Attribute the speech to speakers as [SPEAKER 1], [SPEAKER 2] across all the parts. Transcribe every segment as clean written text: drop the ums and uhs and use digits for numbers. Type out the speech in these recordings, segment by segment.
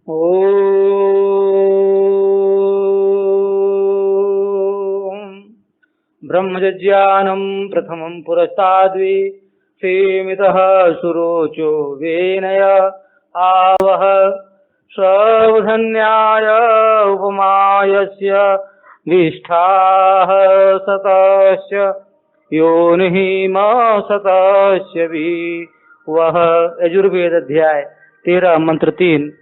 [SPEAKER 1] ॐ ब्रह्मज्ञानं प्रथमं पुरस्ताद्वि सीमितः सुरोचो वेनय आवह स्वधन्याय उपमायस्य विष्ठाः सतस्य योनिः मा सतस्य वि वह। यजुर्वेद अध्याय 13 मंत्र 3।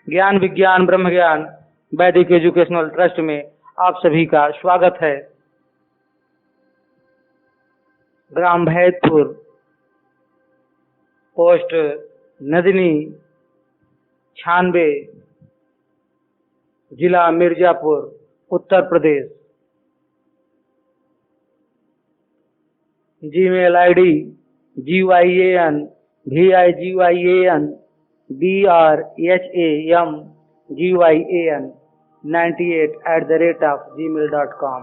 [SPEAKER 1] ज्ञान विज्ञान ब्रह्म ज्ञान वैदिक एजुकेशनल ट्रस्ट में आप सभी का स्वागत है। ग्राम भैदपुर, पोस्ट नदनी 96, जिला Mirzapur, Uttar Pradesh. Gmail ID GYANVIGYAN98@gmail.com।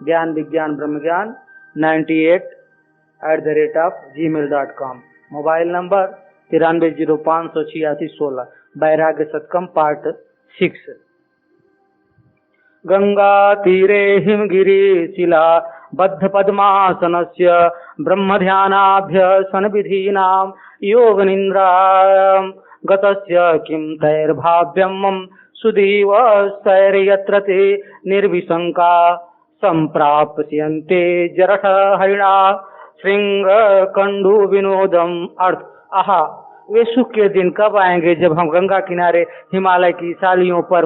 [SPEAKER 1] ज्ञान विज्ञान ब्रह्म ज्ञान 98@gmail.com। Mobile number 93058616। वैराग्य सत्कम पार्ट 6। गंगा तीरे हिमगिरी शिला बद्ध पद्मासनस्य ब्रह्मध्यानाभ्यसन विधीनां योग निन्द्रां गतस्य किं तैर्भाव्यं मम सुदीव सैर्यत्र ते निर्विशंका संप्राप्स्यन्ते जरठ हरिणा श्रृंग कंडु विनोदम। अर्थ आहा, वे सुख के दिन कब आएंगे जब हम गंगा किनारे हिमालय की शालियों पर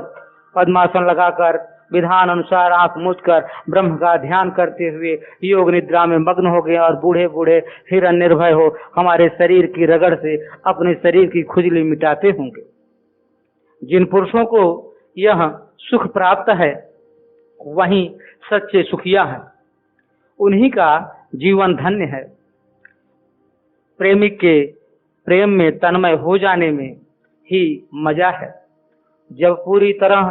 [SPEAKER 1] पद्मासन लगाकर विधान अनुसार आंख मूंदकर ब्रह्म का ध्यान करते हुए योग निद्रा में मग्न हो गए और बूढ़े बूढ़े हिरण्य निर्भय हो हमारे शरीर की रगड़ से अपने शरीर की खुजली मिटाते होंगे। जिन पुरुषों को यह सुख प्राप्त है वही सच्चे सुखिया हैं, उन्हीं का जीवन धन्य है। प्रेमिक के प्रेम में तन्मय हो जाने में ही मजा है। जब पूरी तरह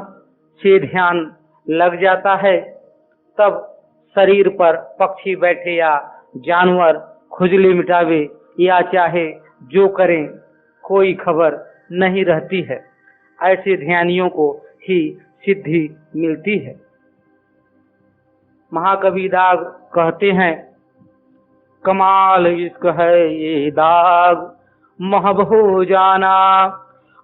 [SPEAKER 1] से ध्यान लग जाता है तब शरीर पर पक्षी बैठे या जानवर खुजली मिटावे या चाहे जो करें कोई खबर नहीं रहती है। ऐसे ध्यानियों को ही सिद्धि मिलती है। महाकवि दाग कहते हैं, कमाल इश्क है ये दाग महब हो जाना,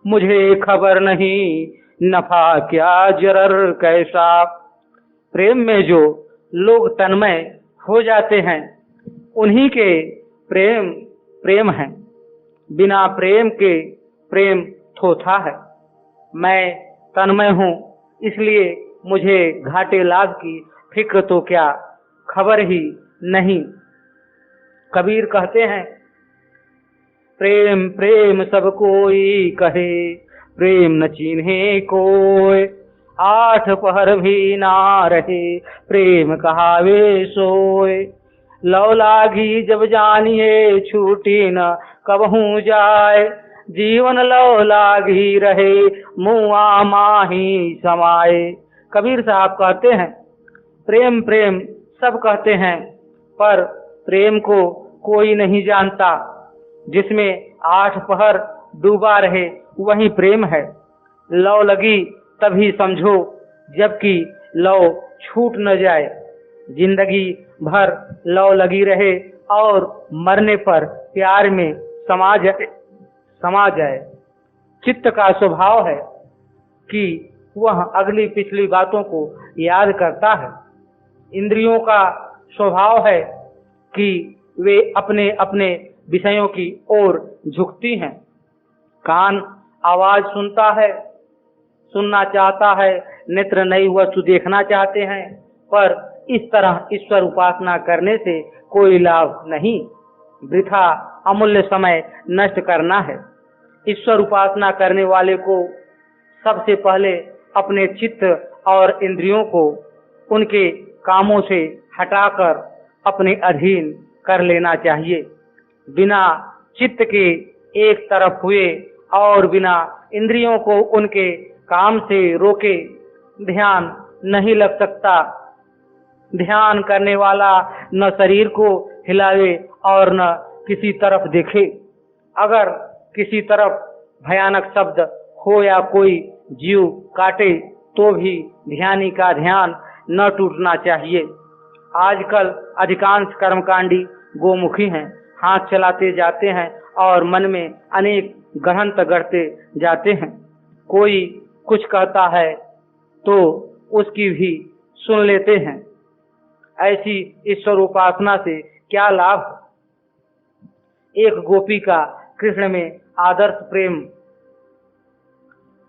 [SPEAKER 1] मुझे खबर नहीं नफा क्या जरर कैसा। प्रेम में जो लोग तन्मय हो जाते हैं उन्हीं के प्रेम प्रेम है। बिना प्रेम के प्रेम थोथा है। मैं तन्मय हूँ इसलिए मुझे घाटे लाभ की फिक्र तो क्या, खबर ही नहीं। कबीर कहते हैं, प्रेम प्रेम सब कोई कहे प्रेम न चिन्हे कोय, 8 पहर भी ना रहे प्रेम कहावे सोय। लौ लागी जब जानिए छूटी न कबहू जाए, जीवन लौ लागी रहे मुआ माही समाए। कबीर साहब कहते हैं, प्रेम प्रेम सब कहते हैं पर प्रेम को कोई नहीं जानता। जिसमें 8 पहर डूबा रहे वही प्रेम है। लौ लगी तभी समझो जबकि लौ छूट न जाए। जिंदगी भर लौ लगी रहे और मरने पर प्यार में समा जाए। चित्त का स्वभाव है कि वह अगली पिछली बातों को याद करता है। इंद्रियों का स्वभाव है कि वे अपने अपने विषयों की ओर झुकती हैं। कान आवाज सुनना चाहता है, नेत्र नई वस्तु देखना चाहते हैं, पर इस तरह ईश्वर उपासना करने से कोई लाभ नहीं। वृथा अमूल्य समय नष्ट करना है। ईश्वर उपासना करने वाले को सबसे पहले अपने चित्त और इंद्रियों को उनके कामों से हटाकर अपने अधीन कर लेना चाहिए। बिना चित्त के एक तरफ हुए और बिना इंद्रियों को उनके काम से रोके ध्यान नहीं लग सकता। ध्यान करने वाला न शरीर को हिलावे और न किसी तरफ देखे। अगर किसी तरफ भयानक शब्द हो या कोई जीव काटे तो भी ध्यानी का ध्यान न टूटना चाहिए। आजकल अधिकांश कर्मकांडी गोमुखी हैं, हाथ चलाते जाते हैं और मन में अनेक गढ़ंत गढ़ते जाते हैं। कोई कुछ कहता है तो उसकी भी सुन लेते हैं। ऐसी ईश्वर उपासना से क्या लाभ? एक गोपी का कृष्ण में आदर्श प्रेम।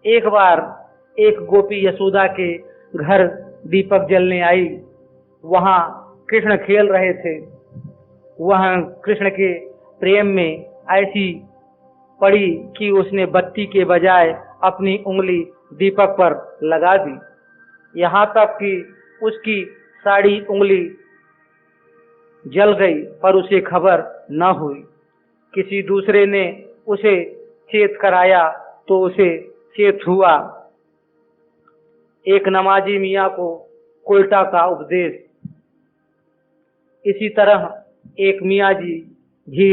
[SPEAKER 1] एक बार एक गोपी यशोदा के घर दीपक जलने आई। वहां कृष्ण खेल रहे थे। वह कृष्ण के प्रेम में ऐसी पड़ी कि उसने बत्ती के बजाय अपनी उंगली दीपक पर लगा दी। यहाँ तक कि उसकी साड़ी उंगली जल गई, पर उसे खबर न हुई। किसी दूसरे ने उसे चेत कराया तो उसे चेत हुआ। एक नमाजी मियाँ को उल्टा का उपदेश। इसी तरह एक मियाँ जी भी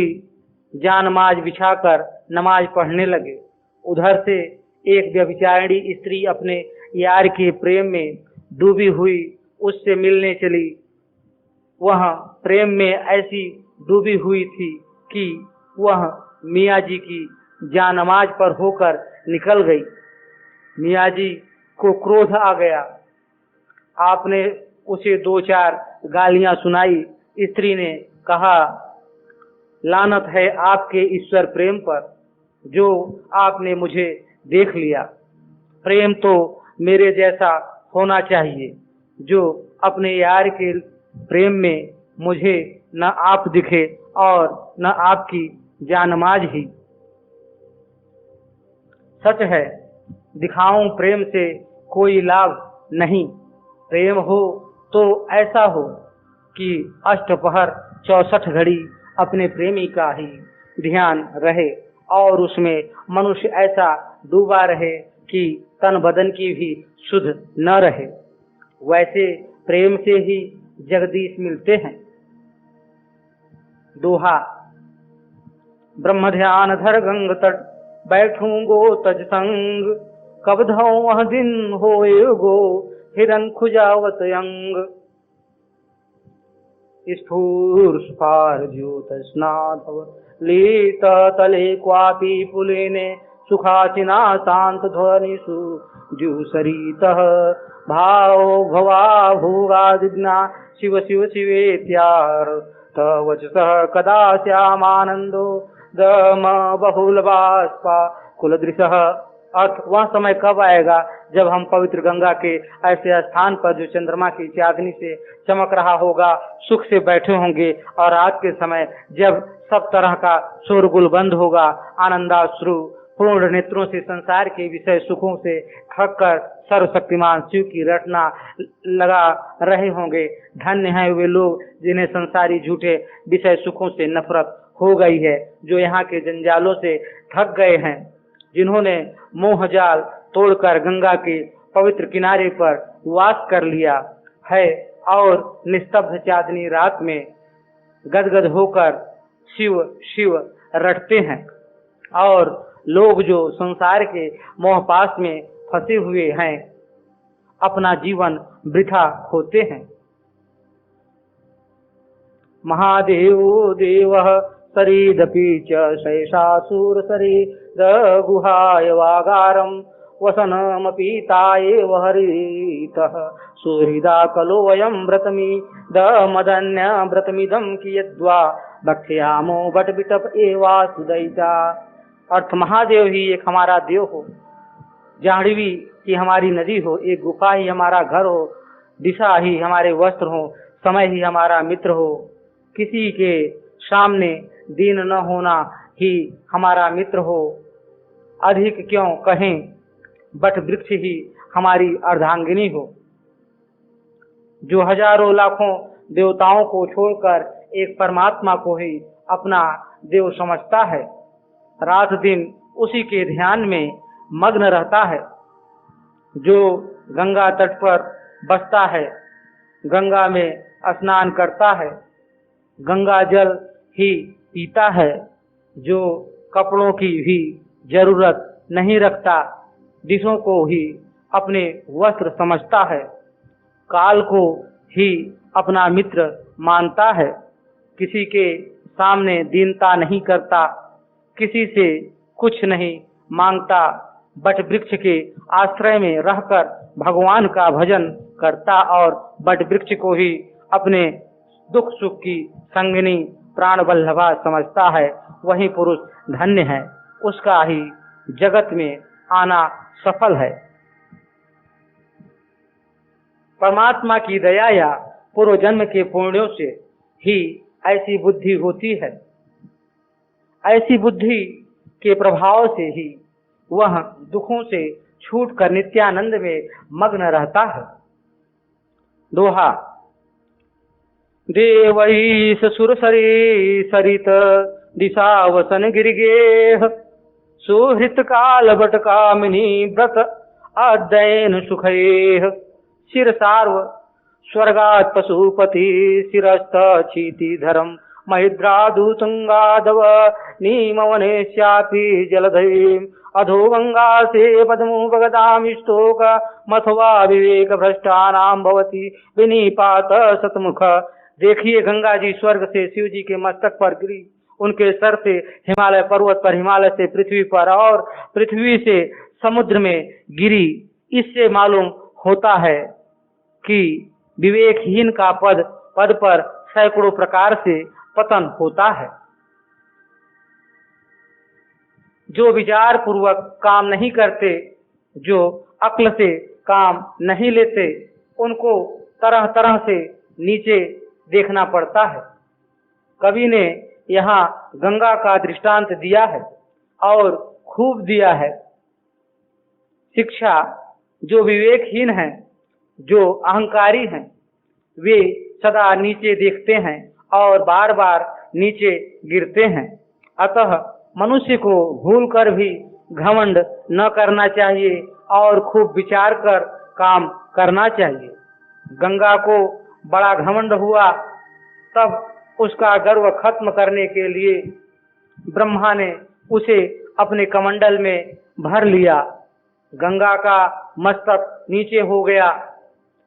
[SPEAKER 1] जानमाज बिछाकर नमाज पढ़ने लगे। उधर से एक व्यभिचारिणी स्त्री अपने यार के प्रेम में डूबी हुई उससे मिलने चली। वह प्रेम में ऐसी डूबी हुई थी कि वह मियाँ जी की जानमाज पर होकर निकल गई। मियाँ जी को क्रोध आ गया। आपने उसे 2-4 गालियां सुनाई। स्त्री ने कहा, लानत है आपके ईश्वर प्रेम पर, जो आपने मुझे देख लिया। प्रेम तो मेरे जैसा होना चाहिए, जो अपने यार के प्रेम में मुझे न आप दिखे और न आपकी जानमाज ही। सच है, दिखाऊं प्रेम से कोई लाभ नहीं। प्रेम हो तो ऐसा हो कि अष्टपहर 64 घड़ी अपने प्रेमी का ही ध्यान रहे और उसमें मनुष्य ऐसा डूबा रहे कि तन बदन की भी सुध न रहे। वैसे प्रेम से ही जगदीश मिलते हैं। दोहा। ब्रह्म ध्यान धर गंग तट, बैठूं गो तज संग, कब धौं वह दिन होए गो, हिरन खुजावत अंग। स्फूर स्फार ज्योत स्नाधव, लीत तले क्वापी पुलेने, सुखासिना शांत ध्वनिषु जुसरीतः, भाव भवा भोगादिग्ना शिव शिव शिवेत्यार, तवचसः कदा श्यामानंदो दम बहुल बाष्पा कुलदृशः। अर्थ, वह समय कब आएगा जब हम पवित्र गंगा के ऐसे स्थान पर जो चंद्रमा की चांदनी से चमक रहा होगा सुख से बैठे होंगे, और रात के समय जब सब तरह का शोरगुल बंद होगा, आनंदाश्रु पूर्ण नेत्रों से संसार के विषय सुखों से थक कर सर्वशक्तिमान शिव की रटना लगा रहे होंगे। धन्य हैं वे लोग जिन्हें संसारी झूठे विषय सुखों से नफरत हो गई है, जो यहाँ के जंजालों से थक गए हैं, जिन्होंने मोह जाल तोड़कर गंगा के पवित्र किनारे पर वास कर लिया है और निस्तब्ध चांदनी रात में गदगद होकर शिव शिव रटते हैं। और लोग जो संसार के मोहपाश में फंसे हुए हैं, अपना जीवन वृथा खोते हैं। महादेव देवः सरीदपि च शैषासुर शरीर गुहाय वागारं, वसनमपि तायेव हरितः, सुहृदा कलो वयं व्रतमि दमदन्य व्रतमिदं कियद्वा, भक्ष्यामो बट बिटप एवासुदयिता। अर्थ, महादेव ही एक हमारा देव हो, जाह्नवी ही हमारी नदी हो, एक गुफा ही हमारा घर हो, दिशा ही हमारे वस्त्र हो, समय ही हमारा मित्र हो। किसी के सामने दीन न होना ही हमारा मित्र हो। अधिक क्यों कहें, बट वृक्ष ही हमारी अर्धांगिनी हो, जो हजारों लाखों देवताओं को छोड़कर एक परमात्मा को ही अपना देव समझता है। रात दिन उसी के ध्यान में मग्न रहता है। जो गंगा तट पर बसता है, गंगा में स्नान करता है, गंगा जल ही पीता है, जो कपड़ों की भी जरूरत नहीं रखता, दिशों को ही अपने वस्त्र समझता है, काल को ही अपना मित्र मानता है, किसी के सामने दीनता नहीं करता, किसी से कुछ नहीं मांगता, बट वृक्ष के आश्रय में रहकर भगवान का भजन करता और बट वृक्ष को ही अपने दुख सुख की संगिनी प्राण वल्लभा समझता है, वही पुरुष धन्य है, उसका ही जगत में आना सफल है। परमात्मा की दया या पूर्व जन्म के पुण्यों से ही ऐसी बुद्धि होती है। ऐसी बुद्धि के प्रभाव से ही वह दुखों से छूटकर नित्यानंद में मग्न रहता है। दोहा। देवईश सुरसरी सरित दिशावसन गिरिगेह सुहृत काल बट कामिनी व्रत अध्ययन सुखेह शिर सार्व स्वर्गात् पशुपति शिरस्थ चीति धरम महिद्रादुतुंगादव नीमवनेश्यापि जलधैम अधो गंगा से पद्मोपगतामिष्टोक मथवा विवेक भ्रष्टानाम भवति विनिपात सतमुख। देखिए, गंगा जी स्वर्ग से शिव जी के मस्तक पर गिरी, उनके सर से हिमालय पर्वत पर, हिमालय से पृथ्वी पर और पृथ्वी से समुद्र में गिरी। इससे मालूम होता है कि विवेकहीन का पद पर सैकड़ों प्रकार से पतन होता है। जो विचार पूर्वक काम नहीं करते, जो अक्ल से काम नहीं लेते, उनको तरह तरह से नीचे देखना पड़ता है। कवि ने यहाँ गंगा का दृष्टांत दिया है और खूब दिया है। शिक्षा, जो विवेकहीन हैं, जो अहंकारी हैं, वे सदा नीचे देखते हैं और बार बार नीचे गिरते हैं। अतः मनुष्य को भूलकर भी घमंड न करना चाहिए और खूब विचार कर काम करना चाहिए। गंगा को बड़ा घमंड हुआ, तब उसका गर्व खत्म करने के लिए ब्रह्मा ने उसे अपने कमंडल में भर लिया। गंगा का मस्तक नीचे हो गया,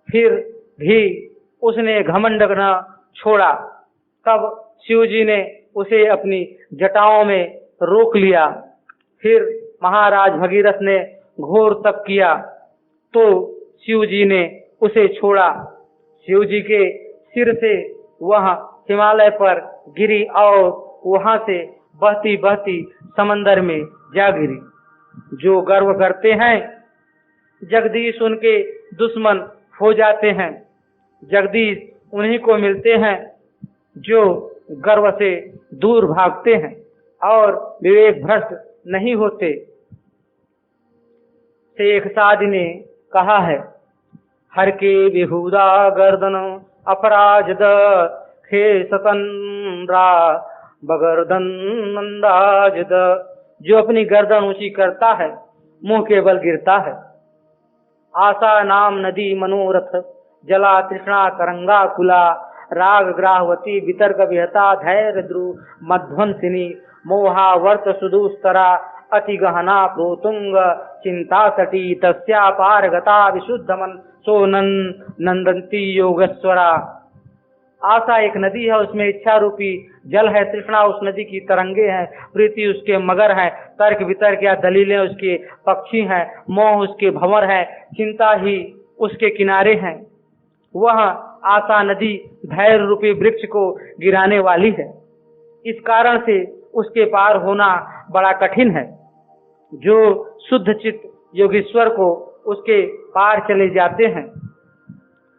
[SPEAKER 1] फिर भी उसने घमंड न छोड़ा। तब शिव जी ने उसे अपनी जटाओं में रोक लिया। फिर महाराज भगीरथ ने घोर तप किया तो शिव जी ने उसे छोड़ा। शिव जी के सिर से वह हिमालय पर गिरी और वहां से बहती बहती समंदर में जा गिरी। जो गर्व करते हैं, जगदीश उनके दुश्मन हो जाते हैं। जगदीश उन्हीं को मिलते हैं जो गर्व से दूर भागते हैं और विवेक भ्रष्ट नहीं होते। शेख सादी ने कहा है, हर के बेहुदा गर्दन अपराजद खे सतनरा बगर्दन नंदाजद। जो अपनी गर्दन ऊंची करता है, मुंह के बल गिरता है। आशा नाम नदी मनोरथ जला तृष्णा तरंगा कुला राग ग्राहवती वितर्क विहता धैर्य ध्रुव मध्वंसिनी मोहावर्त सुदुस्तरा अति गहना प्रोतुंग चिंता सटी तस्या पारगता विशुद्ध मन सो नंदंती योगेश्वरा। आशा एक नदी है, उसमें इच्छा रूपी जल है, तृष्णा उस नदी की तरंगे हैं, प्रीति उसके मगर हैं, तर्क वितर्क या दलीलें उसके पक्षी हैं, मोह उसके भंवर हैं, चिंता ही उसके किनारे हैं। वह आशा नदी धैर्य रूपी वृक्ष को गिराने वाली है। इस कारण से उसके पार होना बड़ा कठिन है। जो शुद्ध चित्त योगीश्वर को उसके पार चले जाते हैं,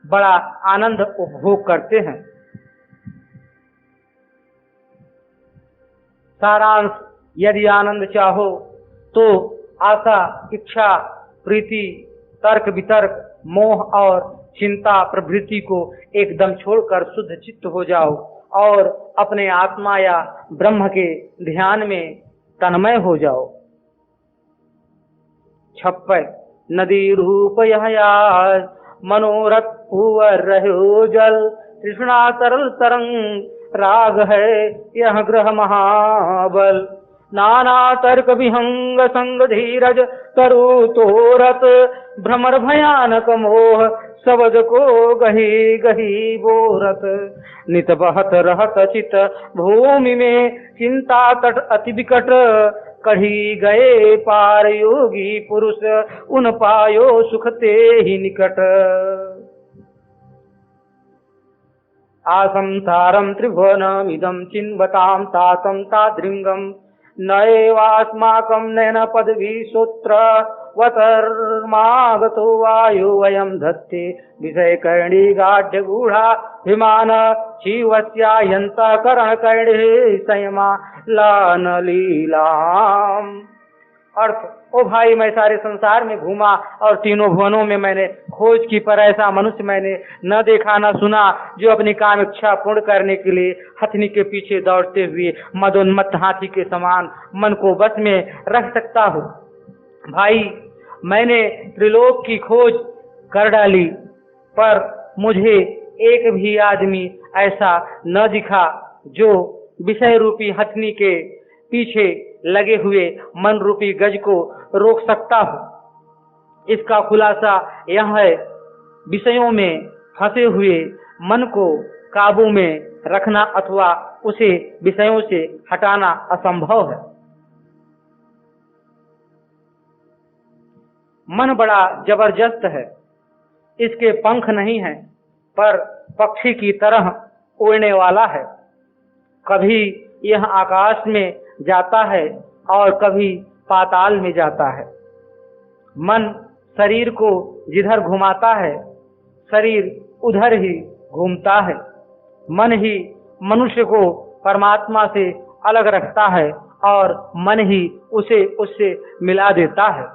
[SPEAKER 1] बड़ा आनंद उपभोग करते हैं। सारांश, यदि आनंद चाहो तो आशा, इच्छा, प्रीति, तर्क वितर्क, मोह और चिंता प्रवृत्ति को एकदम छोड़कर शुद्ध चित्त हो जाओ और अपने आत्मा या ब्रह्म के ध्यान में तन्मय हो जाओ। 56 नदी रूप यह मनोरथ हुवर रहो जल तृष्णा तरल तरंग राग है यह ग्रह महाबल नाना तर्क विहंग संग धीरज तरु तोरत भ्रमर भयानक मोह शब्द को गही गही बोरत नित बहत रहत चित भूमि में चिंता तट अति विकट कढ़ी गए पार योगी पुरुष उन पायो सुख ते ही निकट आसम तारम त्रिभुवनमिदं चिन्वतां तातं तादृङ्गं नैवास्माकं नयन पदवी सूत्र वतर्मागतो वायु वयं धत्ते विषयकर्णी गाढ्य गूढ़ा विमान शिवस्यायन्तकरण कर्णे संयमा लान लीलाम। अर्थ, ओ भाई मैं सारे संसार में घूमा और तीनों भुवनों में मैंने खोज की, पर ऐसा मनुष्य मैंने न देखा न सुना जो अपनी काम इच्छा पूर्ण करने के लिए हथनी के पीछे दौड़ते हुए मदोन्मत्त हाथी के समान मन को बस में रख सकता हो। भाई मैंने त्रिलोक की खोज कर डाली, पर मुझे एक भी आदमी ऐसा न दिखा जो विषय रूपी हथनी के पीछे लगे हुए मन रूपी गज को रोक सकता हो। इसका खुलासा यह है, विषयों में फंसे हुए मन को काबू में रखना अथवा उसे विषयों से हटाना असंभव है। मन बड़ा जबरदस्त है, इसके पंख नहीं हैं, पर पक्षी की तरह उड़ने वाला है। कभी यह आकाश में जाता है और कभी पाताल में जाता है। मन शरीर को जिधर घुमाता है, शरीर उधर ही घूमता है। मन ही मनुष्य को परमात्मा से अलग रखता है और मन ही उसे उससे मिला देता है।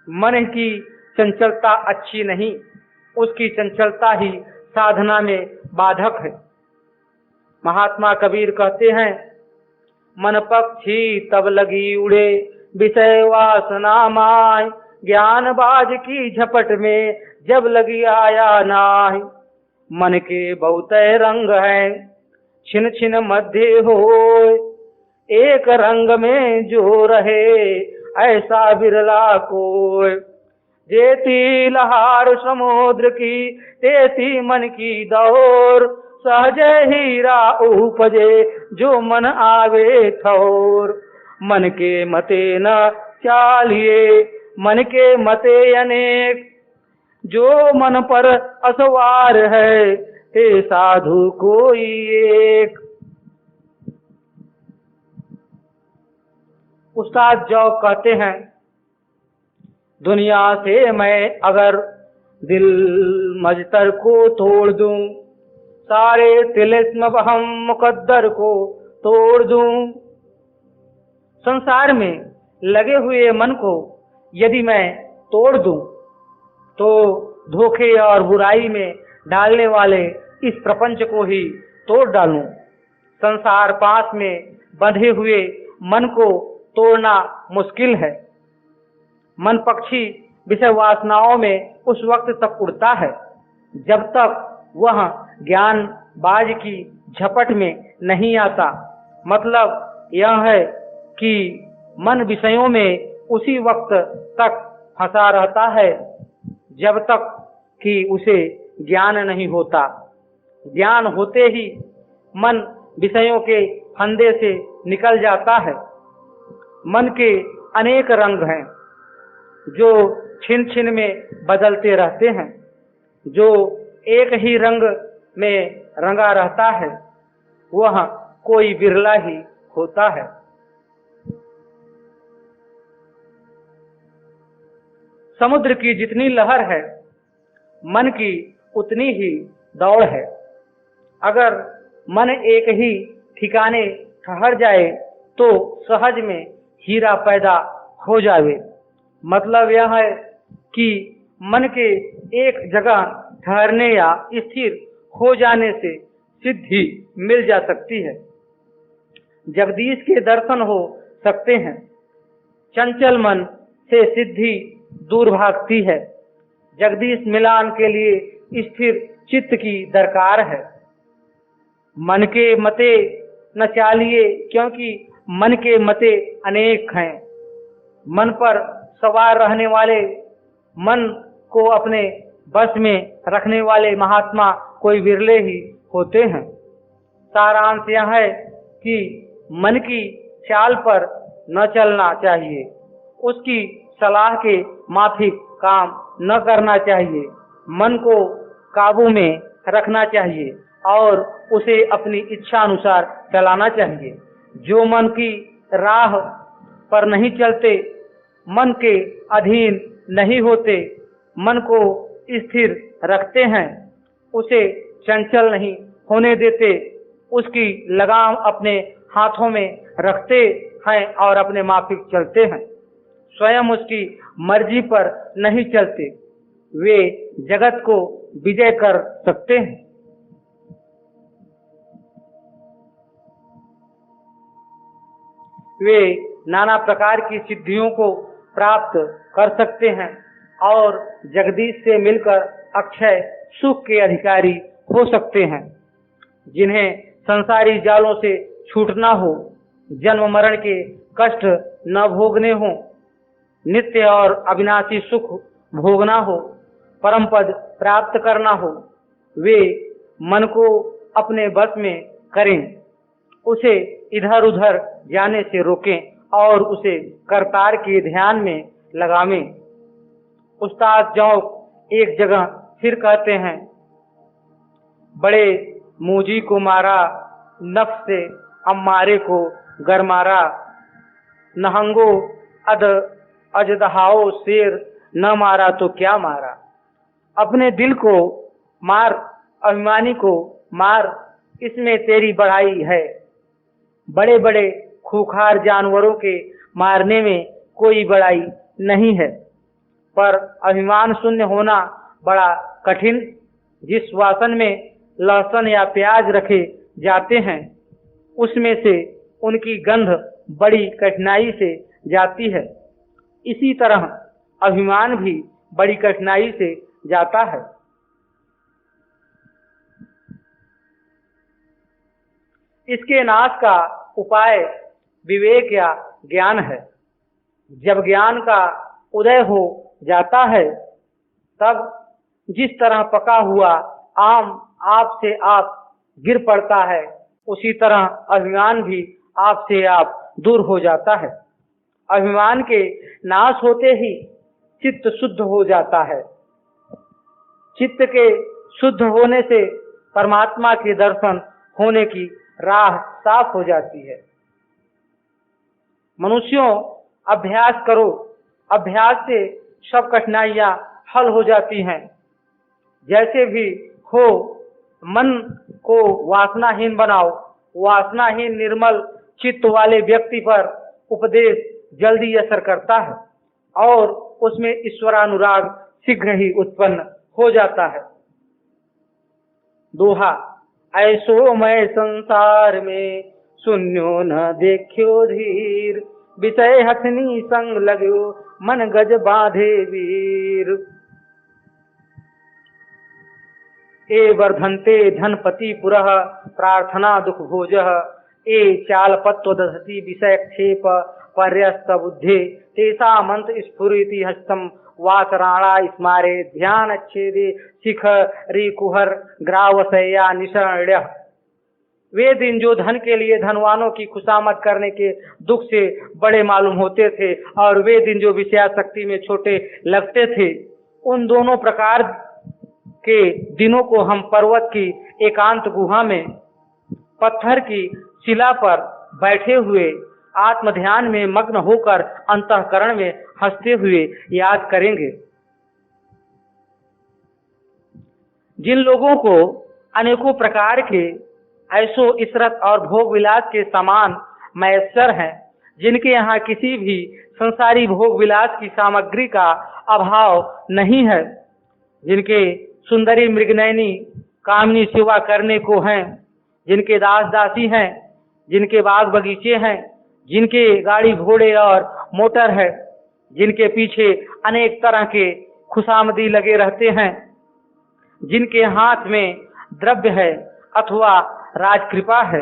[SPEAKER 1] मन की चंचलता अच्छी नहीं, उसकी चंचलता ही साधना में बाधक है। महात्मा कबीर कहते हैं, मन पक्षी तब लगी उड़े विषय वासना माय, ज्ञान बाज की झपट में जब लगी आया नाय। मन के बहुत रंग हैं, छिन छिन मध्य हो, एक रंग में जो रहे ऐसा बिरला कोय। जेती लहार समुद्र की तेती मन की दौर, सहज हीरा उपजे जो मन आवे थोर। मन के मते न चालिए मन के मते अनेक, जो मन पर असवार है हे साधु कोई एक। उस्ताद जो कहते हैं, दुनिया से मैं अगर दिल मजतर को तोड़ दूं, सारे तिलिस्म बहम मुकद्दर को तोड़ दूं। संसार में लगे हुए मन को यदि मैं तोड़ दूं, तो धोखे और बुराई में डालने वाले इस प्रपंच को ही तोड़ डालूं। संसार पास में बंधे हुए मन को तोड़ना मुश्किल है। मन पक्षी विषय वासनाओं में उस वक्त तक उड़ता है जब तक वह ज्ञान बाज की झपट में नहीं आता। मतलब यह है कि मन विषयों में उसी वक्त तक फंसा रहता है जब तक कि उसे ज्ञान नहीं होता। ज्ञान होते ही मन विषयों के फंदे से निकल जाता है। मन के अनेक रंग हैं जो छिन छिन में बदलते रहते हैं। जो एक ही रंग में रंगा रहता है वह कोई बिरला ही होता है। समुद्र की जितनी लहर है, मन की उतनी ही दौड़ है। अगर मन एक ही ठिकाने ठहर जाए तो सहज में हीरा पैदा हो जावे। मतलब यह है कि मन के एक जगह ठहरने या स्थिर हो जाने से सिद्धि मिल जा सकती है। जगदीश के दर्शन हो सकते हैं। चंचल मन से सिद्धि दूर भागती है। जगदीश मिलान के लिए स्थिर चित्त की दरकार है। मन के मते न चालिए, क्योंकि मन के मते अनेक हैं। मन पर सवार रहने वाले, मन को अपने बस में रखने वाले महात्मा कोई विरले ही होते हैं। सारांश यह है कि मन की चाल पर न चलना चाहिए, उसकी सलाह के माफिक काम न करना चाहिए। मन को काबू में रखना चाहिए और उसे अपनी इच्छा अनुसार चलाना चाहिए। जो मन की राह पर नहीं चलते, मन के अधीन नहीं होते, मन को स्थिर रखते हैं, उसे चंचल नहीं होने देते, उसकी लगाम अपने हाथों में रखते हैं और अपने माफिक चलते हैं, स्वयं उसकी मर्जी पर नहीं चलते, वे जगत को विजय कर सकते हैं। वे नाना प्रकार की सिद्धियों को प्राप्त कर सकते हैं और जगदीश से मिलकर अक्षय सुख के अधिकारी हो सकते हैं। जिन्हें संसारी जालों से छूटना हो, जन्म मरण के कष्ट न भोगने हो, नित्य और अविनाशी सुख भोगना हो, परम पद प्राप्त करना हो, वे मन को अपने बस में करें, उसे इधर उधर जाने से रोकें और उसे करतार के ध्यान में लगावें। उस्ताद जौक एक जगह फिर कहते हैं, बड़े मूजी को मारा, नफ्स से अम्मारे को गरमारा, नहंगो अजदहाओ शेर न मारा तो क्या मारा। अपने दिल को मार, अभिमानी को मार, इसमें तेरी बढ़ाई है। बड़े बड़े खूंखार जानवरों के मारने में कोई बड़ाई नहीं है, पर अभिमान शून्य होना बड़ा कठिन। जिस वासन में लहसुन या प्याज रखे जाते हैं, उसमें से उनकी गंध बड़ी कठिनाई से जाती है, इसी तरह अभिमान भी बड़ी कठिनाई से जाता है। इसके नाश का उपाय विवेक या ज्ञान है। जब ज्ञान का उदय हो जाता है, तब जिस तरह पका हुआ आम आप से आप गिर पड़ता है, उसी तरह अभिमान भी आप से आप दूर हो जाता है। अभिमान के नाश होते ही चित्त शुद्ध हो जाता है। चित्त के शुद्ध होने से परमात्मा के दर्शन होने की राह साफ हो जाती है। मनुष्यों, अभ्यास करो, अभ्यास से सब कठिनाइयां हल हो जाती हैं। जैसे भी हो, मन को वासनाहीन बनाओ। वासनाहीन निर्मल चित्त वाले व्यक्ति पर उपदेश जल्दी असर करता है और उसमें ईश्वरानुराग शीघ्र ही उत्पन्न हो जाता है। दोहा, ऐसो मैं संसार में शून्यो न देखियो धीर, विषय हथनी संग लग्यो मन गज बांधे वीर। ए वर्धन्ते धनपति पुरः प्रार्थना दुख भोजः, ए चालपत्व दधति विषय क्षेप पर्यस्त बुद्धे, तेसा मंत्र स्फुरिति हस्तम वासराणा स्मारे, ध्यान छेदे शिखरी कुहर ग्रावसया निशण्य। वे दिन जो धन के लिए धनवानों की खुशामद करने के दुख से बड़े मालूम होते थे और वे दिन जो विषयासक्ति में छोटे लगते थे, उन दोनों प्रकार के दिनों को हम पर्वत की एकांत गुहा में पत्थर की शिला पर बैठे हुए आत्म ध्यान में मग्न होकर अंतःकरण में हंसते हुए याद करेंगे। जिन लोगों को अनेकों प्रकार के ऐसो इशरत और भोग विलास के सामान मैसर हैं, जिनके यहाँ किसी भी संसारी भोग विलास की सामग्री का अभाव नहीं है, जिनके सुंदरी मृगनयनी कामनी सेवा करने को हैं, जिनके दास दासी हैं, जिनके बाग बगीचे हैं, जिनके गाड़ी घोड़े और मोटर है, जिनके पीछे अनेक तरह के खुशामदी लगे रहते हैं, जिनके हाथ में द्रव्य है अथवा राजकृपा है,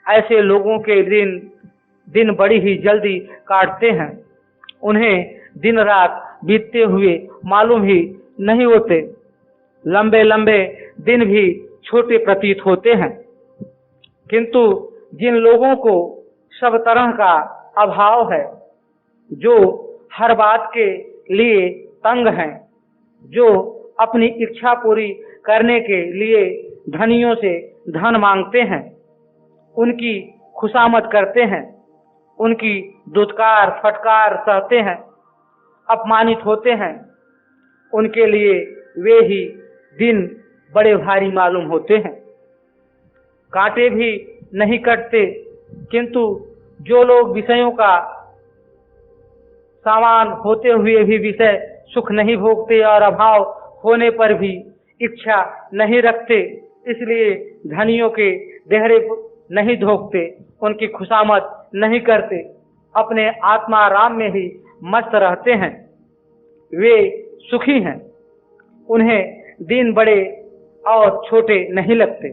[SPEAKER 1] ऐसे लोगों के दिन दिन बड़ी ही जल्दी काटते हैं। उन्हें दिन रात बीतते हुए मालूम ही नहीं होते। लंबे लंबे दिन भी छोटे प्रतीत होते हैं। किंतु जिन लोगों को सब तरह का अभाव है, जो हर बात के लिए तंग हैं, जो अपनी इच्छा पूरी करने के लिए धनियों से धन मांगते हैं, उनकी खुशामद करते हैं, उनकी दुत्कार फटकार सहते हैं, अपमानित होते हैं, उनके लिए वे ही दिन बड़े भारी मालूम होते हैं। कांटे भी नहीं कटते, किंतु जो लोग विषयों का सामान होते हुए भी विषय सुख नहीं भोगते और अभाव होने पर भी इच्छा नहीं रखते, इसलिए धनियों के देहरे नहीं धोखते, उनकी खुशामद नहीं करते, अपने आत्मा राम में ही मस्त रहते हैं, वे सुखी हैं। उन्हें दिन बड़े और छोटे नहीं लगते।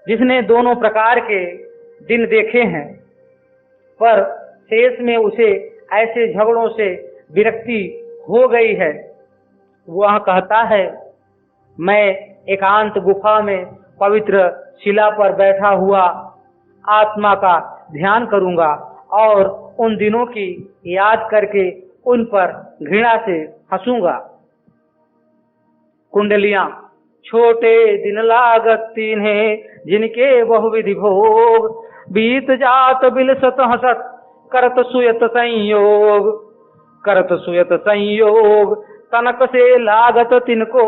[SPEAKER 1] जिसने दोनों प्रकार के दिन देखे हैं, पर शेष में उसे ऐसे झगड़ों से विरक्ति हो गई है, वह कहता है, मैं एकांत गुफा में पवित्र शिला पर बैठा हुआ आत्मा का ध्यान करूंगा और उन दिनों की याद करके उन पर घृणा से हंसूंगा। कुंडलियां छोटे दिन लागत तिन्हें, जिनके बहुविधि भोग, बीत जात बिलसत हसत करत सुयत संयोग, करत सुयत संयोग तनक से लागत तिनको,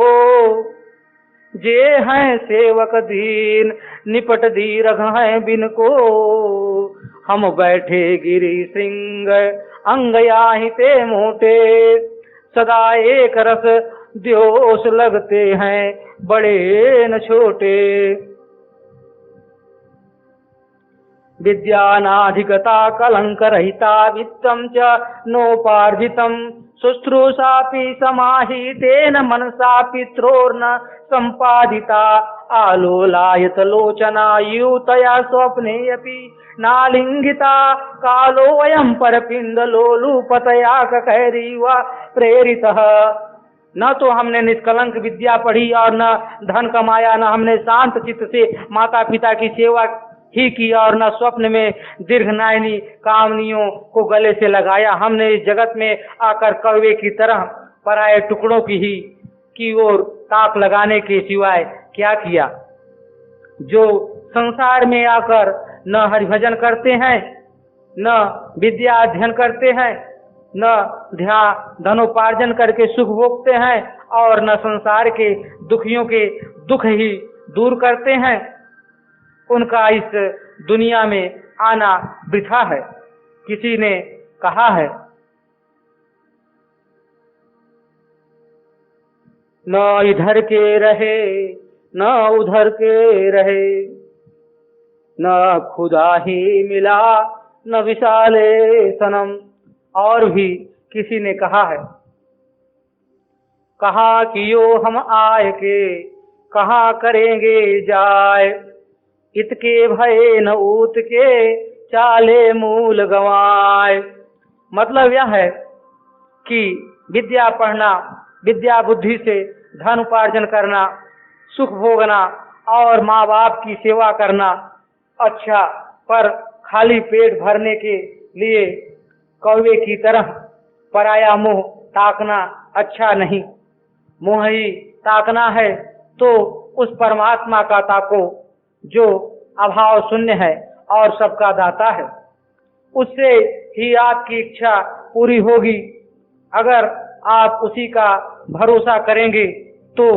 [SPEAKER 1] जे हैं सेवक दीन निपट दीरघ हैं बिनको, हम बैठे गिरी सिंह अंग याहि ते मोटे, सदा एक रस द्योष लगते हैं बड़े न छोटे। विद्यानाधिगता कलंक रहिता वित्तम च नोपार्जितम, शुश्रूषापि समाहितेन मनसा पित्रोर्न संपादिता, आलोलायत लोचना यूतया स्वप्ने अपि नालिंगिता, कालोऽयं परपिंड लोलुपतया कैरीव प्रेरितः। न तो हमने निष्कलंक विद्या पढ़ी और न धन कमाया, न हमने शांत चित्त से माता पिता की सेवा ही की और न स्वप्न में दीर्घनायनी कामनियों को गले से लगाया। हमने इस जगत में आकर कौवे की तरह पराये टुकड़ों की ओर ताक लगाने के सिवाय क्या किया। जो संसार में आकर न हरिभजन करते हैं, न विद्या अध्ययन करते हैं, न धनोपार्जन करके सुख भोगते हैं और न संसार के दुखियों के दुख ही दूर करते हैं, उनका इस दुनिया में आना वृथा है। किसी ने कहा है, न इधर के रहे न उधर के रहे, न खुदा ही मिला न विशाले सनम। और भी किसी ने कहा है, कहा कि यो हम आए के कहाँ करेंगे जाए, इतके भय न ऊत के चाले मूल गवाए। मतलब यह है कि विद्या पढ़ना, विद्या बुद्धि से धन उपार्जन करना, सुख भोगना और माँ बाप की सेवा करना अच्छा, पर खाली पेट भरने के लिए कौवे की तरह पराया मुंह ताकना अच्छा नहीं। मुंह ही ताकना है तो उस परमात्मा का ताको जो अभाव शून्य है और सबका दाता है, उससे ही आपकी इच्छा पूरी होगी। अगर आप उसी का भरोसा करेंगे तो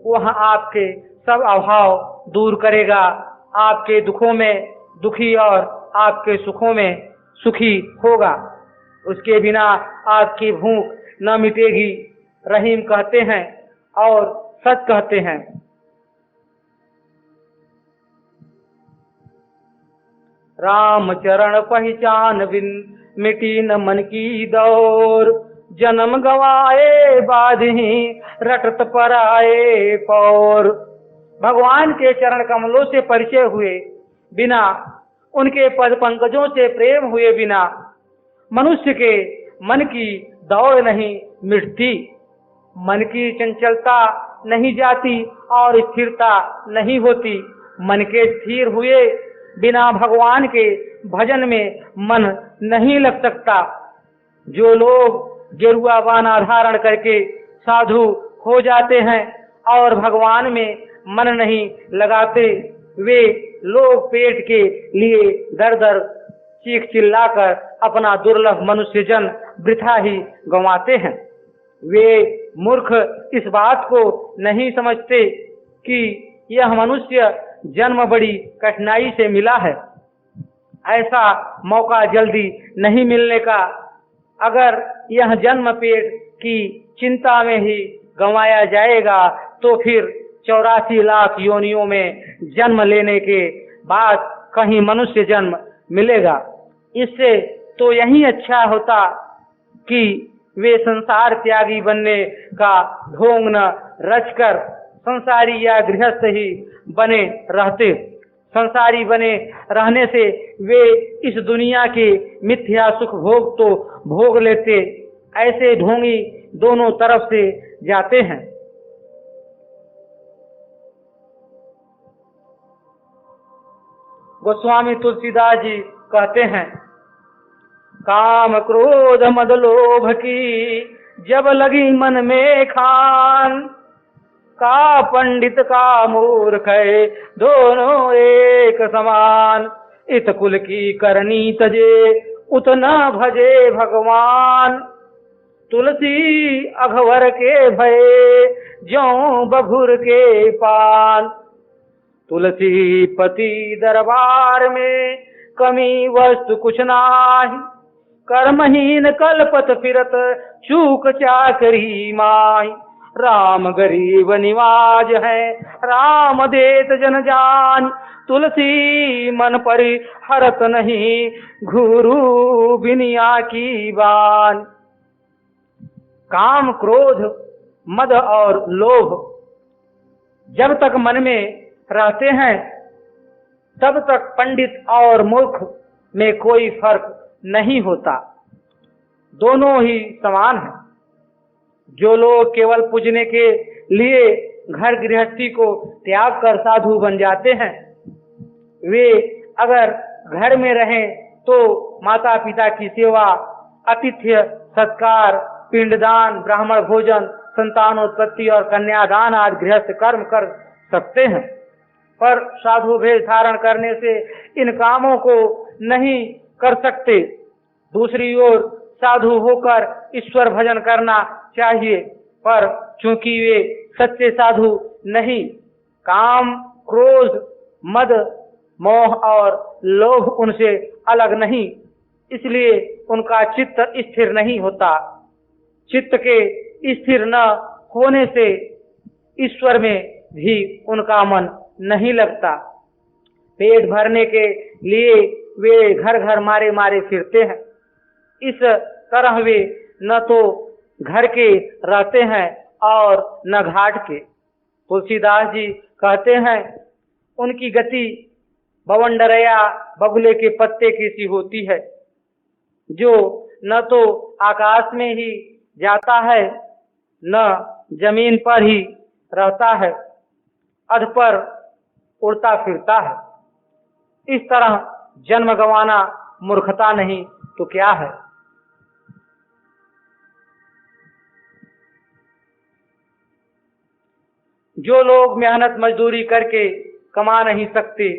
[SPEAKER 1] वह आपके सब अभाव दूर करेगा, आपके दुखों में दुखी और आपके सुखों में सुखी होगा। उसके बिना आपकी भूख न मिटेगी। रहीम कहते हैं और सच कहते हैं। राम चरण पहचान बिन मिटी न मन की दौर, जन्म गवाए बाद ही रटत पर आए पौर। भगवान के चरण कमलों से परिचय हुए बिना, उनके पद पंकजों से प्रेम हुए बिना मनुष्य के मन की दौड़ नहीं मिटती, मन की चंचलता नहीं जाती और स्थिरता नहीं होती। मन के स्थिर हुए बिना भगवान के भजन में मन नहीं लग सकता। जो लोग गेरुआ बाना धारण करके साधु हो जाते हैं और भगवान में मन नहीं लगाते, वे लोग पेट के लिए दर दर चीख चिल्लाकर अपना दुर्लभ मनुष्य जन्म वृथा ही गंवाते हैं। वे मूर्ख इस बात को नहीं समझते कि यह मनुष्य जन्म बड़ी कठिनाई से मिला है, ऐसा मौका जल्दी नहीं मिलने का। अगर यह जन्म पेट की चिंता में ही गंवाया जाएगा तो फिर 84 लाख योनियों में जन्म लेने के बाद कहीं मनुष्य जन्म मिलेगा। इससे तो यही अच्छा होता कि वे संसार त्यागी बनने का ढोंग न रचकर संसारी या गृहस्थ ही बने रहते। संसारी बने रहने से वे इस दुनिया के मिथ्या सुख भोग तो भोग लेते, ऐसे ढोंगी दोनों तरफ से जाते हैं। गोस्वामी तुलसीदास जी कहते हैं, काम क्रोध मद लोभ की जब लगी मन में खान, का पंडित का मूर्ख है दोनों एक समान। इत कुल की करनी तजे उतना भजे भगवान, तुलसी अघवर के भये ज्यों बघुर के पान। तुलसी पति दरबार में कमी वस्तु कुछ नाही, कर्महीन कल्पत फिरत चूक चाकरी माई। राम गरीब निवाज है राम देत जन जान, तुलसी मन परि हरत नहीं घुरु बिनिया की बान। काम क्रोध मद और लोभ जब तक मन में रहते हैं तब तक पंडित और मूर्ख में कोई फर्क नहीं होता, दोनों ही समान हैं। जो लोग केवल पूजने के लिए घर गृहस्थी को त्याग कर साधु बन जाते हैं, वे अगर घर में रहें तो माता पिता की सेवा, आतिथ्य सत्कार, पिंडदान, ब्राह्मण भोजन, संतानोत्पत्ति और कन्यादान आदि गृहस्थ कर्म कर सकते हैं। पर साधु भेष धारण करने से इन कामों को नहीं कर सकते। दूसरी ओर साधु होकर ईश्वर भजन करना चाहिए, पर चूंकि वे सच्चे साधु नहीं, काम क्रोध मद मोह और लोभ उनसे अलग नहीं, इसलिए उनका चित्त स्थिर नहीं होता। चित्त के स्थिर न होने से ईश्वर में भी उनका मन नहीं लगता। पेट भरने के लिए वे घर घर मारे मारे फिरते हैं। इस तरह वे न तो घर के रहते हैं और न घाट के। तुलसीदास जी कहते हैं, उनकी गति बवंडरया बगुले के पत्ते की सी होती है, जो न तो आकाश में ही जाता है न जमीन पर ही रहता है, अध पर उड़ता फिरता है। इस तरह जन्म गंवाना मूर्खता नहीं तो क्या है। जो लोग मेहनत मजदूरी करके कमा नहीं सकते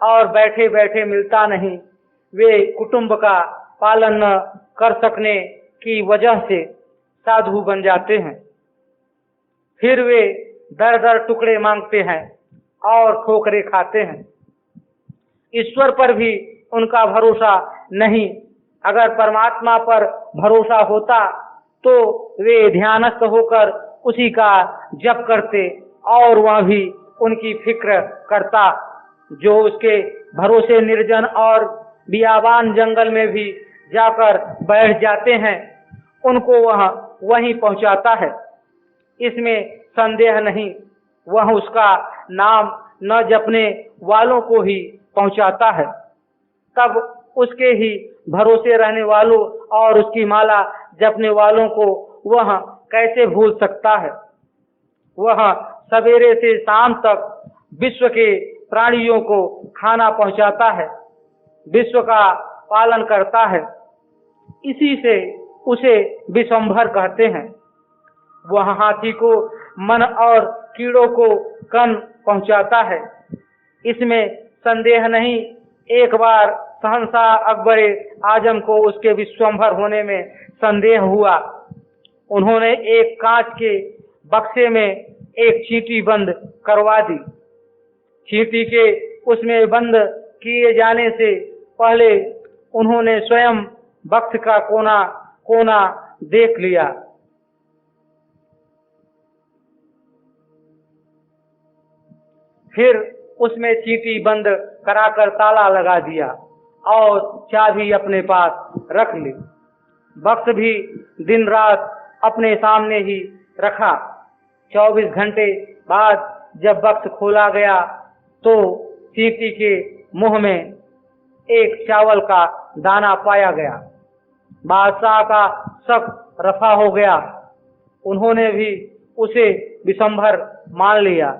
[SPEAKER 1] और बैठे बैठे मिलता नहीं, वे कुटुंब का पालन न कर सकने की वजह से साधु बन जाते हैं। फिर वे दर दर टुकड़े मांगते हैं और ठोकरे खाते हैं। ईश्वर पर भी उनका भरोसा नहीं। अगर परमात्मा पर भरोसा होता तो वे ध्यानस्थ होकर उसी का जप करते और वह भी उनकी फिक्र करता। जो उसके भरोसे निर्जन और बियाबान जंगल में भी जाकर बैठ जाते हैं, उनको वह वहीं पहुंचाता है, इसमें संदेह नहीं। वह उसका नाम न जपने वालों को ही पहुंचाता है, तब उसके ही भरोसे रहने वालों और उसकी माला जपने वालों को वह कैसे भूल सकता है। वह सवेरे से शाम तक विश्व के प्राणियों को खाना पहुंचाता है, विश्व का पालन करता है, इसी से उसे विश्वंभर कहते हैं। वह हाथी को मन और कीड़ों को कन पहुंचाता है, इसमें संदेह नहीं। एक बार शहंशाह अकबर आजम को उसके विश्वंभर होने में संदेह हुआ। उन्होंने एक कांच के बक्से में एक चींटी बंद करवा दी। चींटी के उसमें बंद किए जाने से पहले उन्होंने स्वयं बक्स का कोना कोना देख लिया। फिर उसमें चींटी बंद कराकर ताला लगा दिया और चाबी अपने पास रख ली। बक्स भी दिन रात अपने सामने ही रखा। 24 घंटे बाद जब बक्स खोला गया तो चींटी के मुंह में एक चावल का दाना पाया गया। बादशाह का शक रफा हो गया। उन्होंने भी उसे विश्वंभर मान लिया।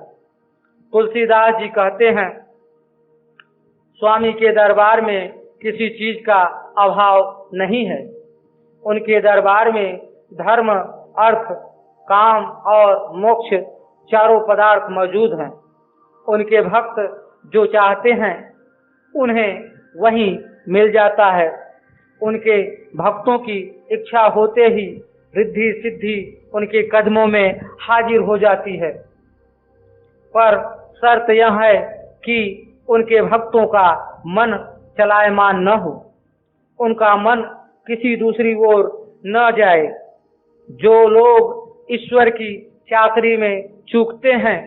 [SPEAKER 1] तुलसीदास जी कहते हैं, स्वामी के दरबार में किसी चीज का अभाव नहीं है। उनके दरबार में धर्म, अर्थ, काम और मोक्ष चारों पदार्थ मौजूद हैं। उनके भक्त जो चाहते हैं उन्हें वही मिल जाता है। उनके भक्तों की इच्छा होते ही रिद्धि सिद्धि उनके कदमों में हाजिर हो जाती है। पर शर्त यह है कि उनके भक्तों का मन चलायमान न हो, उनका मन किसी दूसरी ओर न जाए। जो लोग ईश्वर की चाकरी में चूकते हैं,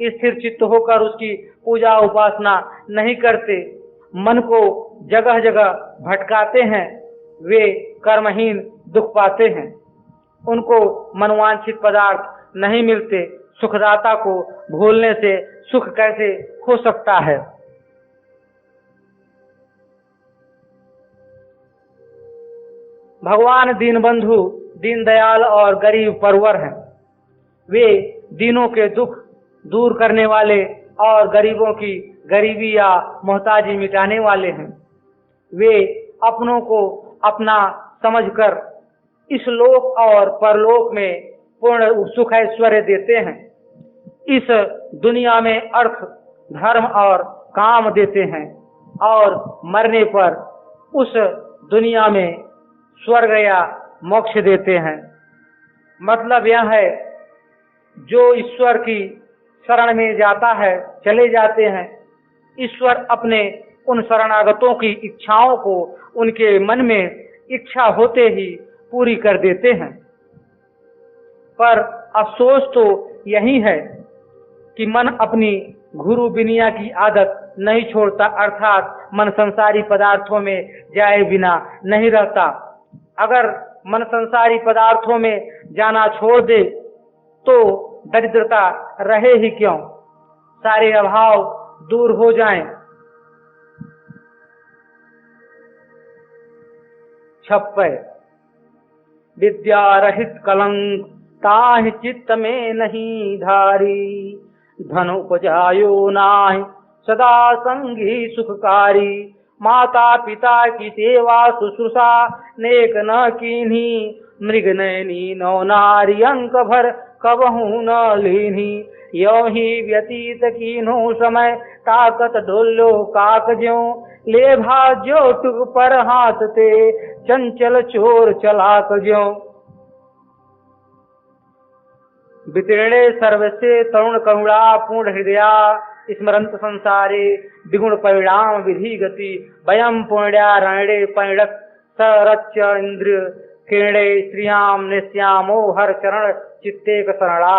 [SPEAKER 1] स्थिर चित्त होकर उसकी पूजा उपासना नहीं करते, मन को जगह जगह भटकाते हैं, वे कर्महीन दुख पाते हैं। उनको मनवांछित पदार्थ नहीं मिलते। सुखदाता को भूलने से सुख कैसे हो सकता है। भगवान दीनबंधु, दीनदयाल और गरीब परवर हैं। वे दीनों के दुख दूर करने वाले और गरीबों की गरीबी या मोहताजी मिटाने वाले हैं। वे अपनों को अपना समझकर इस लोक और परलोक में पूर्ण सुख ऐश्वर्य देते हैं। इस दुनिया में अर्थ, धर्म और काम देते हैं और मरने पर उस दुनिया में स्वर्ग या मोक्ष देते हैं। मतलब यह है, जो ईश्वर की शरण में जाता है, चले जाते हैं, ईश्वर अपने उन शरणागतों की इच्छाओं को उनके मन में इच्छा होते ही पूरी कर देते हैं। पर अफसोस तो यही है कि मन अपनी गुरु बिनिया की आदत नहीं छोड़ता, अर्थात मन संसारी पदार्थों में जाए बिना नहीं रहता। अगर मन संसारी पदार्थों में जाना छोड़ दे तो दरिद्रता रहे ही क्यों, सारे अभाव दूर हो जाएं। 56 विद्या रहित कलंक ताहि चित्त में नहीं धारी, धन उपजायो नाहि सदा संगी सुखकारी, माता पिता की सेवा शुश्रूषा नेक न कीन्ही, मृग नैनी नौ नारी अंक भर कबहू न लीन्ही, यों ही व्यतीत कीन्हो समय ताकत डोलो काक ज्यों, ले भाज्यो टुक पर हाथ ते चंचल चोर चलाक ज्यों। वितीर्णे सर्वसे तरुण करुणा पूर्ण हृदया, स्मरंत संसारे विगुण परिणाम विधि गति, वयम पुण्यारण्ये परिणत सरच इंद्रिय किरणे, श्रियाम निश्यामो हर चरण चित्तेक शरणा।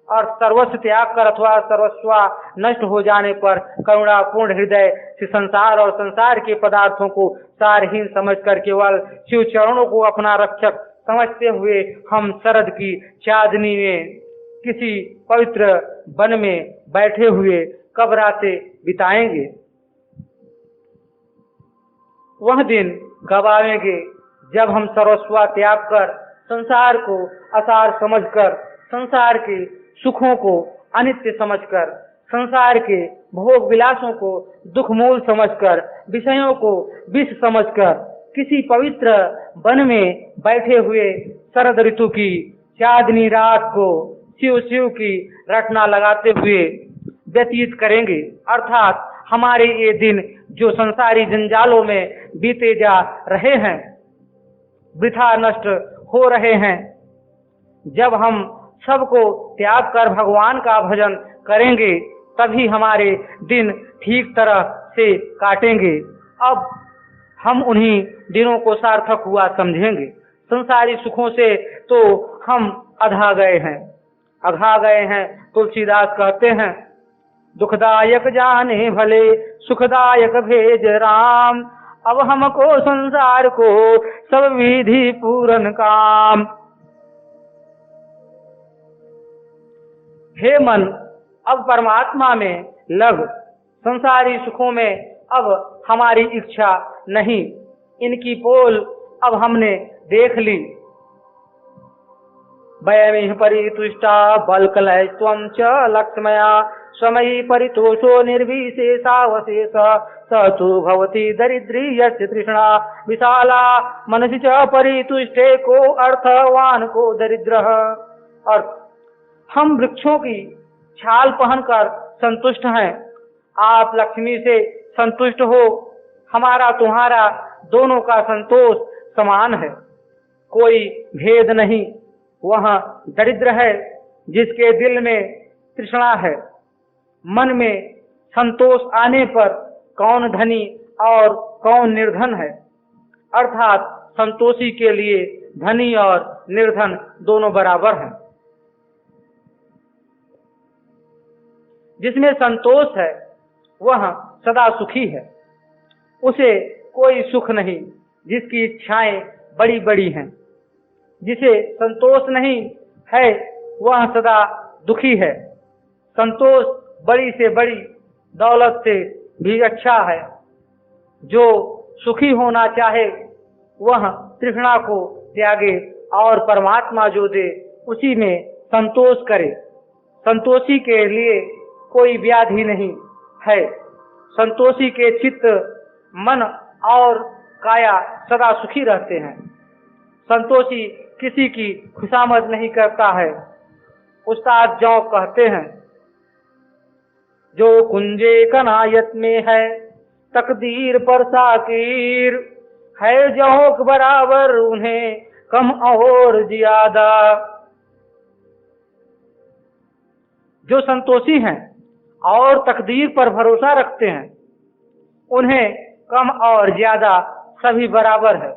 [SPEAKER 1] और सर्वस्व त्याग कर अथवा सर्वस्व नष्ट हो जाने पर करुणा पूर्ण हृदय से संसार और संसार के पदार्थों को सारहीन समझकर केवल शिव चरणों को अपना रक्षक समझते हुए हम शरद की चांदनी में किसी पवित्र वन में बैठे हुए कब रातें बिताएंगे। वह दिन कब आएंगे जब हम सर्वस्व त्याग कर संसार को असार समझकर, संसार के सुखों को अनित्य समझकर, संसार के भोग विलासों को दुख मूल समझकर, विषयों को विष समझकर किसी पवित्र वन में बैठे हुए शरद ऋतु की चांदनी रात को शिव शिव की रटना लगाते हुए व्यतीत करेंगे। अर्थात हमारे ये दिन जो संसारी जंजालों में बीते जा रहे हैं, वृथा नष्ट हो रहे हैं, जब हम सबको त्याग कर भगवान का भजन करेंगे तभी हमारे दिन ठीक तरह से काटेंगे। अब हम उन्हीं दिनों को सार्थक हुआ समझेंगे। संसारी सुखों से तो हम अघा गए हैं। तुलसीदास कहते हैं, दुखदायक जाने भले सुखदायक भेज राम, अब हमको संसार को सब विधि पूरन काम। हे मन, अब परमात्मा में लग, संसारी सुखों में अब हमारी इच्छा नहीं, इनकी पोल अब हमने देख ली। वयमिह परितुष्टा बलकलय त्वं च लक्ष्मया, स्वमयि परितोषो निर्विशेषावशेष, स तु भवति दरिद्री यस्य तृष्णा विशाला, मनसि च परितुष्टे को अर्थवान को दरिद्रः। अर्थ, हम वृक्षों की छाल पहनकर संतुष्ट हैं, आप लक्ष्मी से संतुष्ट हो, हमारा तुम्हारा दोनों का संतोष समान है, कोई भेद नहीं। वह दरिद्र है जिसके दिल में तृष्णा है। मन में संतोष आने पर कौन धनी और कौन निर्धन है। अर्थात संतोषी के लिए धनी और निर्धन दोनों बराबर हैं। जिसमें संतोष है वह सदा सुखी है, उसे कोई सुख नहीं जिसकी इच्छाएं बड़ी बड़ी हैं। जिसे संतोष नहीं है वह सदा दुखी है। संतोष बड़ी से बड़ी दौलत से भी अच्छा है। जो सुखी होना चाहे वह तृष्णा को त्यागे और परमात्मा जो दे उसी में संतोष करे। संतोषी के लिए कोई व्याधि नहीं है। संतोषी के चित्त, मन और काया सदा सुखी रहते हैं। संतोषी किसी की खुशामद नहीं करता है। उस्ताद जौ कहते हैं, जो कुंजे कनायत में है तकदीर पर साकीर, है जौ बराबर उन्हें कम और ज्यादा। जो संतोषी हैं और तकदीर पर भरोसा रखते हैं उन्हें कम और ज्यादा सभी बराबर है।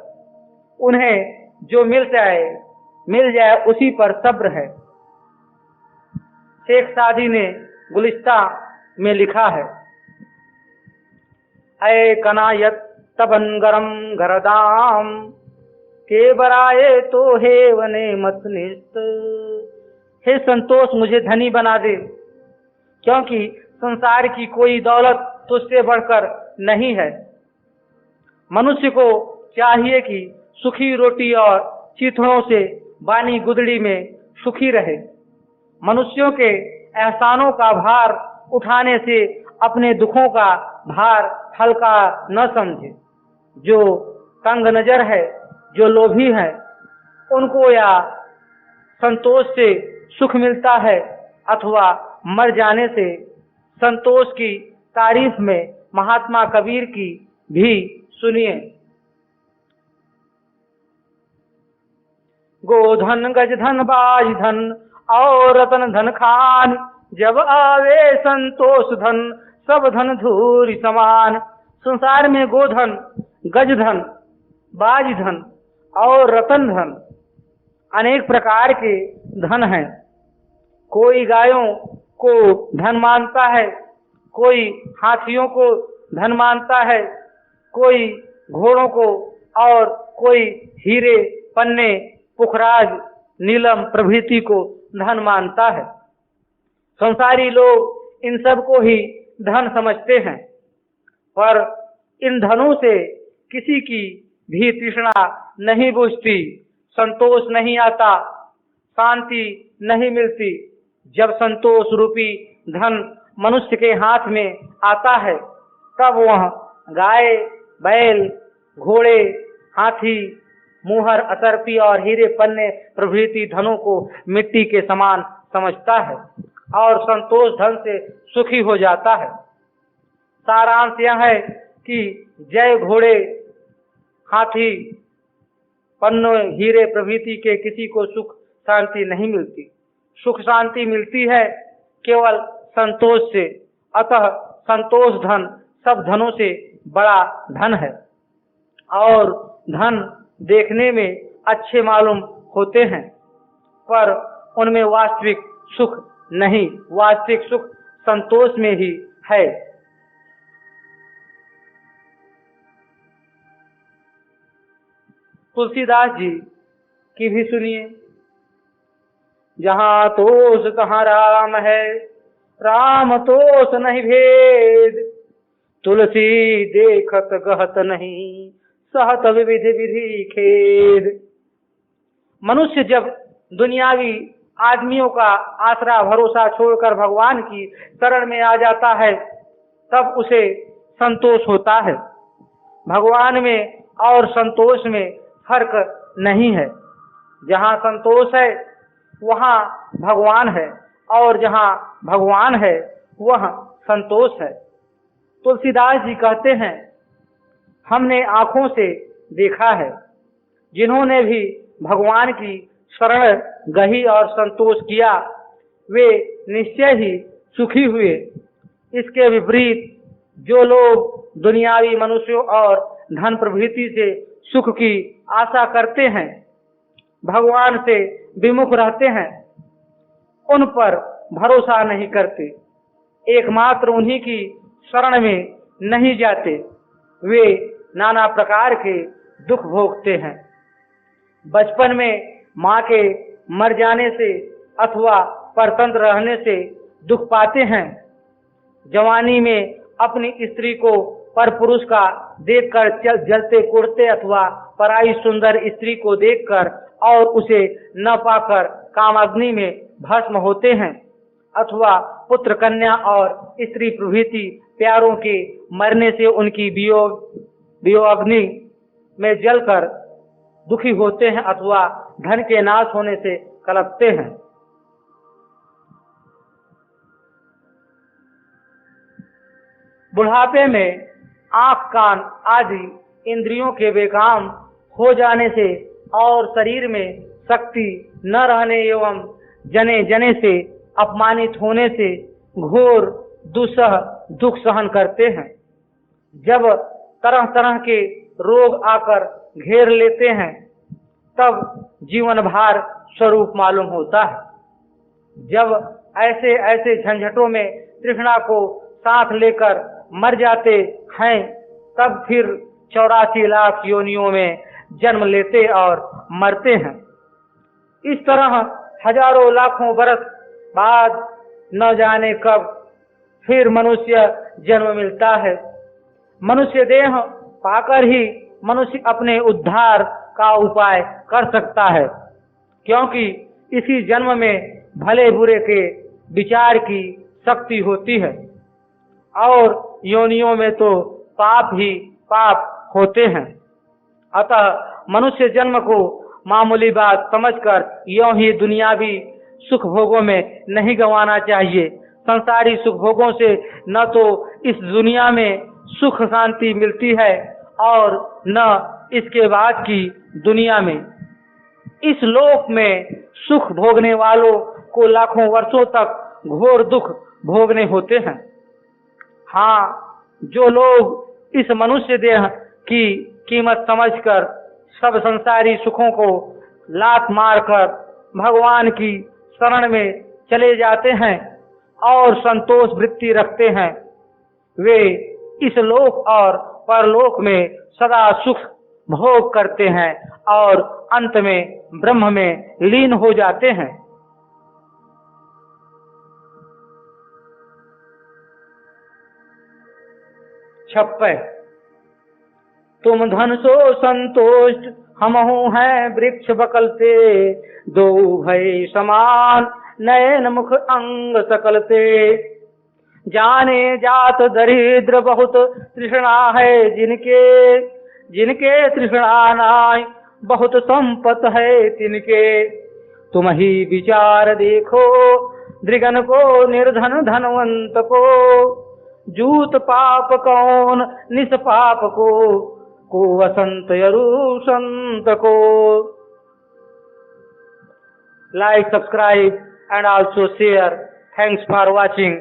[SPEAKER 1] उन्हें जो मिल जाए उसी पर सब्र है। शेख सादी ने गुलिस्ता में लिखा है, ऐ कनायत तबन गरम गरदाम, के बराए तो हे वने मत निस्त। हे संतोष, मुझे धनी बना दे, क्योंकि संसार की कोई दौलत तुझसे बढ़कर नहीं है। मनुष्य को चाहिए कि सुखी रोटी और चिथड़ों से बानी गुदड़ी में सुखी रहे। मनुष्यों के एहसानों का भार उठाने से अपने दुखों का भार हल्का न समझे। जो तंग नजर है, जो लोभी है, उनको या संतोष से सुख मिलता है अथवा मर जाने से। संतोष की तारीफ में महात्मा कबीर की भी सुनिए। गोधन गजधन बाजधन और रतन धन खान, जब आवे संतोष धन सब धन धूरि समान। संसार में गोधन, गजधन, बाजधन और रतन धन अनेक प्रकार के धन हैं। कोई गायों को धन मानता है, कोई हाथियों को धन मानता है, कोई घोड़ों को और कोई हीरे, पन्ने, पुखराज, नीलम प्रभृति को धन मानता है। संसारी लोग इन सब को ही धन समझते हैं, पर इन धनों से किसी की भी तृष्णा नहीं बुझती, संतोष नहीं आता, शांति नहीं मिलती। जब संतोष रूपी धन मनुष्य के हाथ में आता है, तब वह गाय, बैल, घोड़े, हाथी, मुहर, अतर्पी और हीरे पन्ने प्रभृति धनों को मिट्टी के समान समझता है और संतोष धन से सुखी हो जाता है। सारांश यह है कि जय घोड़े, हाथी, पन्नों, हीरे प्रभृति के किसी को सुख शांति नहीं मिलती। सुख शांति मिलती है केवल संतोष से। अतः संतोष धन सब धनों से बड़ा धन है और धन देखने में अच्छे मालूम होते हैं, पर उनमें वास्तविक सुख नहीं। वास्तविक सुख संतोष में ही है। तुलसीदास जी की भी सुनिए। जहाँ तोष तहाँ राम है, राम तोष नहीं भेद, तुलसी देखत गहत नहीं, सहत विविधि विधि खेद। मनुष्य जब दुनियावी आदमियों का आसरा भरोसा छोड़कर भगवान की शरण में आ जाता है, तब उसे संतोष होता है। भगवान में और संतोष में फर्क नहीं है। जहाँ संतोष है वहाँ भगवान है, और जहाँ भगवान है वह संतोष है। तुलसीदास जी कहते हैं, हमने आंखों से देखा है, जिन्होंने भी भगवान की शरण गही और संतोष किया, वे निश्चय ही सुखी हुए। इसके विपरीत जो लोग दुनियावी मनुष्यों और धन प्रभृति से सुख की आशा करते हैं, भगवान से विमुख रहते हैं, उन पर भरोसा नहीं करते, एकमात्र उन्हीं की शरण में नहीं जाते, वे नाना प्रकार के दुख भोगते हैं। बचपन में माँ के मर जाने से अथवा परतंत्र रहने से दुख पाते हैं। जवानी में अपनी स्त्री को परपुरुष का देखकर जलते कुड़ते अथवा पराई सुंदर स्त्री को देखकर और उसे न पाकर कामाग्नि में भस्म होते हैं, अथवा पुत्र कन्या और स्त्री प्रभृति प्यारों के मरने से उनकी वियोगाग्नि में जलकर दुखी होते हैं, अथवा धन के नाश होने से कलपते हैं। बुढ़ापे में आँख, कान आदि इंद्रियों के बेकाम हो जाने से और शरीर में शक्ति न रहने एवं जने जने से अपमानित होने से घोर दुस्सह दुख सहन करते हैं। जब तरह तरह के रोग आकर घेर लेते हैं, तब जीवन भार स्वरूप मालूम होता है। जब ऐसे ऐसे झंझटों में तृष्णा को साथ लेकर मर जाते हैं, तब फिर 84 लाख योनियों में जन्म लेते और मरते हैं। इस तरह हजारों लाखों बरस बाद न जाने कब फिर मनुष्य जन्म मिलता है। मनुष्य देह पाकर ही मनुष्य अपने उद्धार का उपाय कर सकता है, क्योंकि इसी जन्म में भले बुरे के विचार की शक्ति होती है और योनियों में तो पाप ही पाप होते हैं। अतः मनुष्य जन्म को मामूली बात समझकर यों ही दुनियावी सुख भोगों में नहीं गंवाना चाहिए। संसारी सुख भोगों से न तो इस दुनिया में सुख शांति मिलती है और न इसके बाद की दुनिया में। इस लोक में सुख भोगने वालों को लाखों वर्षों तक घोर दुख भोगने होते हैं। हाँ, जो लोग इस मनुष्य देह की कीमत समझकर सब संसारी सुखों को लात मारकर भगवान की शरण में चले जाते हैं और संतोष वृत्ति रखते हैं, वे इस लोक और परलोक में सदा सुख भोग करते हैं और अंत में ब्रह्म में लीन हो जाते हैं। छप्पे। तुम धन सो संतोष हमहु हैं वृक्ष बकलते, दो भय समान नयन मुख अंग सकलते। जाने जात दरिद्र बहुत तृष्णा है जिनके, जिनके तृष्णा नाय बहुत संपत है तिनके। तुम ही विचार देखो दृगन को निर्धन धनवंत को, जूत पाप कौन निष्पाप को वसंत यरु संत को। Like, subscribe and also share. Thanks for watching.